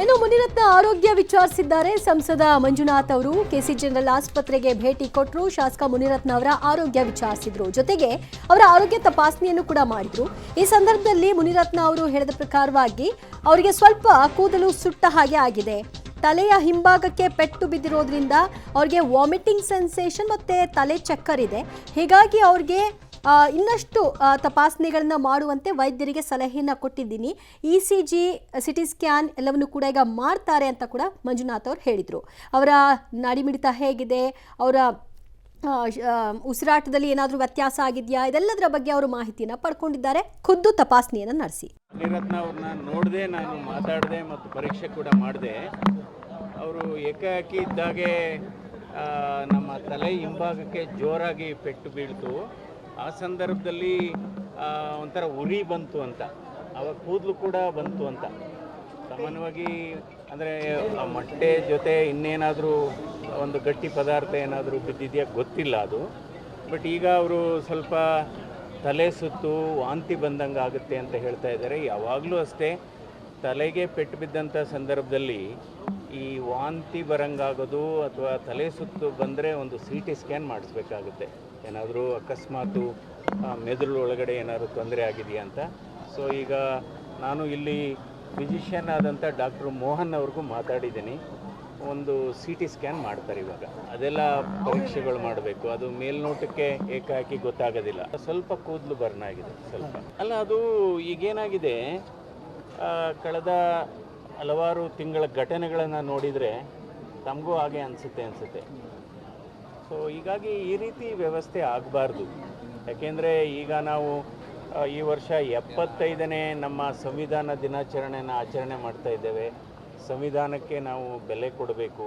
ಇನ್ನು ಮುನಿರತ್ನ ಆರೋಗ್ಯ ವಿಚಾರಿಸಿದ್ದಾರೆ ಸಂಸದ ಮಂಜುನಾಥ್ ಅವರು. ಕೆಸಿ ಜನರಲ್ ಆಸ್ಪತ್ರೆಗೆ ಭೇಟಿ ಕೊಟ್ಟರು. ಶಾಸಕ ಮುನಿರತ್ನ ಅವರ ಆರೋಗ್ಯ ವಿಚಾರಿಸಿದ್ರು. ಜೊತೆಗೆ ಅವರ ಆರೋಗ್ಯ ತಪಾಸಣೆಯನ್ನು ಕೂಡ ಮಾಡಿದ್ರು. ಈ ಸಂದರ್ಭದಲ್ಲಿ ಮುನಿರತ್ನ ಅವರು ಹೇಳಿದ ಪ್ರಕಾರವಾಗಿ ಅವರಿಗೆ ಸ್ವಲ್ಪ ಕೂದಲು ಸುಟ್ಟ ಹಾಗೆ ಆಗಿದೆ. ತಲೆಯ ಹಿಂಭಾಗಕ್ಕೆ ಪೆಟ್ಟು ಬಿದ್ದಿರೋದ್ರಿಂದ ಅವರಿಗೆ ವಾಮಿಟಿಂಗ್ ಸೆನ್ಸೇಷನ್ ಮತ್ತೆ ತಲೆ ಚಕ್ಕರ್ ಇದೆ. ಹೀಗಾಗಿ ಅವ್ರಿಗೆ ಇನ್ನಷ್ಟು ತಪಾಸಣೆಗಳನ್ನ ಮಾಡುವಂತೆ ವೈದ್ಯರಿಗೆ ಸಲಹೆಯನ್ನು ಕೊಟ್ಟಿದ್ದೀನಿ. ECG, ಸಿಟಿ ಸ್ಕ್ಯಾನ್ ಎಲ್ಲವನ್ನು ಕೂಡ ಈಗ ಮಾಡ್ತಾರೆ ಅಂತ ಕೂಡ ಮಂಜುನಾಥ್ ಅವರು ಹೇಳಿದರು. ಅವರ ನಾಡಿಮಿಡಿತ ಹೇಗಿದೆ, ಅವರ ಉಸಿರಾಟದಲ್ಲಿ ಏನಾದರೂ ವ್ಯತ್ಯಾಸ ಆಗಿದೆಯಾ, ಇದೆಲ್ಲದರ ಬಗ್ಗೆ ಅವರು ಮಾಹಿತಿಯನ್ನು ಪಡ್ಕೊಂಡಿದ್ದಾರೆ. ಖುದ್ದು ತಪಾಸಣೆಯನ್ನು ನಡೆಸಿ ಮುನಿರತ್ನ ಅವ್ರನ್ನ ನೋಡಿದೆ, ನಾನು ಮಾತಾಡಿದೆ ಮತ್ತು ಪರೀಕ್ಷೆ ಕೂಡ ಮಾಡಿದೆ. ಅವರು ಏಕಾಏಕಿ ಇದ್ದಾಗೆ ನಮ್ಮ ತಲೆ ಹಿಂಭಾಗಕ್ಕೆ ಜೋರಾಗಿ ಪೆಟ್ಟು ಬೀಳ್ತು. ಆ ಸಂದರ್ಭದಲ್ಲಿ ಒಂಥರ ಉರಿ ಬಂತು ಅಂತ, ಅವಾಗ ಕೂದಲು ಕೂಡ ಬಂತು ಅಂತ. ಸಾಮಾನ್ಯವಾಗಿ ಅಂದರೆ ಮೊಟ್ಟೆ ಜೊತೆ ಇನ್ನೇನಾದರೂ ಒಂದು ಗಟ್ಟಿ ಪದಾರ್ಥ ಏನಾದರೂ ಬಿದ್ದಿದೆಯಾ ಗೊತ್ತಿಲ್ಲ ಅದು. ಬಟ್ ಈಗ ಅವರು ಸ್ವಲ್ಪ ತಲೆ ಸುತ್ತು ವಾಂತಿ ಬಂದಂಗೆ ಆಗುತ್ತೆ ಅಂತ ಹೇಳ್ತಾ ಇದ್ದಾರೆ. ಯಾವಾಗಲೂ ಅಷ್ಟೇ ತಲೆಗೆ ಪೆಟ್ಟು ಬಿದ್ದಂಥ ಸಂದರ್ಭದಲ್ಲಿ ಈ ವಾಂತಿ ಬರಂಗಾಗೋದು ಅಥವಾ ತಲೆ ಸುತ್ತು ಬಂದರೆ ಒಂದು CT ಸ್ಕ್ಯಾನ್ ಮಾಡಿಸ್ಬೇಕಾಗುತ್ತೆ. ಏನಾದರೂ ಅಕಸ್ಮಾತು ಮೆದುಳು ಒಳಗಡೆ ಏನಾದರೂ ತೊಂದರೆ ಆಗಿದೆಯಾ ಅಂತ. ಸೊ ಈಗ ನಾನು ಇಲ್ಲಿ ಫಿಸಿಷಿಯನ್ ಆದಂಥ ಡಾಕ್ಟ್ರು ಮೋಹನ್ ಅವ್ರಿಗೂ ಮಾತಾಡಿದ್ದೀನಿ. ಒಂದು CT ಸ್ಕ್ಯಾನ್ ಮಾಡ್ತಾರೆ ಇವಾಗ. ಅದೆಲ್ಲ ಪರೀಕ್ಷೆಗಳು ಮಾಡಬೇಕು. ಅದು ಮೇಲ್ನೋಟಕ್ಕೆ ಏಕಾಏಕಿ ಗೊತ್ತಾಗೋದಿಲ್ಲ. ಸ್ವಲ್ಪ ಕೂದಲು ಬರ್ನ್ ಆಗಿದೆ ಸ್ವಲ್ಪ. ಅಲ್ಲ, ಅದು ಈಗೇನಾಗಿದೆ, ಕಳೆದ ಹಲವಾರು ತಿಂಗಳ ಘಟನೆಗಳನ್ನು ನೋಡಿದರೆ ತಮಗೂ ಹಾಗೆ ಅನಿಸುತ್ತೆ. ಸೊ ಹೀಗಾಗಿ ಈ ರೀತಿ ವ್ಯವಸ್ಥೆ ಆಗಬಾರ್ದು. ಯಾಕೆಂದರೆ ಈಗ ನಾವು ಈ ವರ್ಷ 75ನೇ ನಮ್ಮ ಸಂವಿಧಾನ ದಿನಾಚರಣೆಯನ್ನು ಆಚರಣೆ ಮಾಡ್ತಾ ಇದ್ದೇವೆ. ಸಂವಿಧಾನಕ್ಕೆ ನಾವು ಬೆಲೆ ಕೊಡಬೇಕು.